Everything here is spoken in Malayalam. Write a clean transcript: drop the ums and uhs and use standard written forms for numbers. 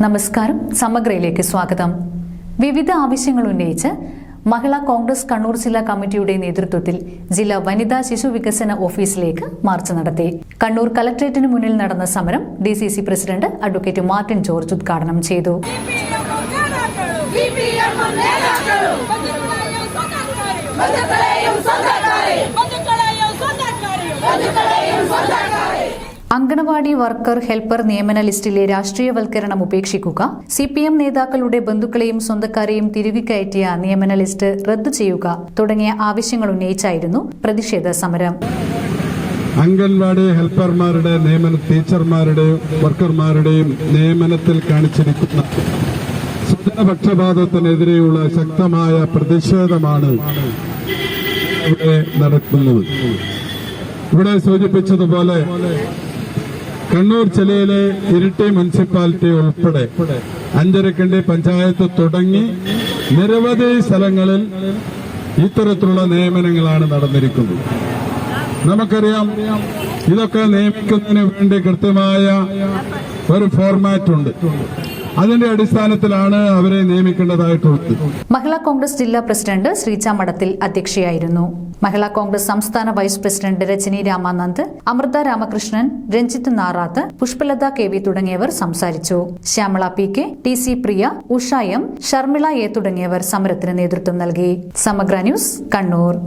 നമസ്കാരം. സമഗ്രയിലേക്ക് സ്വാഗതം. വിവിധ ആവശ്യങ്ങൾ ഉന്നയിച്ച് മഹിളാ കോൺഗ്രസ് കണ്ണൂർ ജില്ലാ കമ്മിറ്റിയുടെ നേതൃത്വത്തിൽ ജില്ലാ വനിതാ ശിശു വികസന ഓഫീസിലേക്ക് മാർച്ച് നടത്തി. കണ്ണൂർ കലക്ട്രേറ്റിന് മുന്നിൽ നടന്ന സമരം DCC president advocate Martin George ഉദ്ഘാടനം ചെയ്തു. അങ്കണവാടി വർക്കർ ഹെൽപ്പർ നിയമന ലിസ്റ്റിലെ രാഷ്ട്രീയവൽക്കരണം ഉപേക്ഷിക്കുക, CPM നേതാക്കളുടെ ബന്ധുക്കളെയും സ്വന്തക്കാരെയും തിരികെ കയറ്റിയ നിയമന ലിസ്റ്റ് റദ്ദു ചെയ്യുക തുടങ്ങിയ ആവശ്യങ്ങൾ ഉന്നയിച്ചായിരുന്നു പ്രതിഷേധ സമരം. അംഗൻവാടി ഹെൽപ്പർമാരുടെ ടീച്ചർമാരുടെയും വർക്കർമാരുടെയും നിയമനത്തിൽ കാണിച്ചിരിക്കുന്ന സ്വജനപക്ഷപാതത്തിനെതിരെയുള്ള ശക്തമായ പ്രതിഷേധമാണ് ഇവിടെ നടക്കുന്നത്. ഇവിടെ സൂചിപ്പിച്ചതുപോലെ കണ്ണൂർ ജില്ലയിലെ ഇരിട്ടി മുനിസിപ്പാലിറ്റി ഉൾപ്പെടെ അഞ്ചരക്കണ്ടി പഞ്ചായത്ത് തുടങ്ങി നിരവധി സ്ഥലങ്ങളിൽ ഇത്തരത്തിലുള്ള നിയമനങ്ങളാണ് നടന്നിരിക്കുന്നത്. നമുക്കറിയാം, ഇതൊക്കെ നിയമിക്കുന്നതിന് വേണ്ടി കൃത്യമായ ഒരു ഫോർമാറ്റ് ഉണ്ട്. അതിന്റെ അടിസ്ഥാനത്തിലാണ് അവരെ നിയമിക്കേണ്ടതായിട്ടുള്ളത്. മഹിളാ കോൺഗ്രസ് ജില്ലാ പ്രസിഡന്റ് ശ്രീജ മഠത്തിൽ അധ്യക്ഷയായിരുന്നു. മഹിളാ കോൺഗ്രസ് സംസ്ഥാന vice president Rajani Ramanand, Amritha Ramakrishnan, Ranjith Narath, Pushpalatha KV തുടങ്ങിയവർ സംസാരിച്ചു. Shyamala PK, TC Priya, Usha M, Sharmila A തുടങ്ങിയവർ സമരത്തിന് നേതൃത്വം നൽകി. സമഗ്ര ന്യൂസ്, കണ്ണൂർ.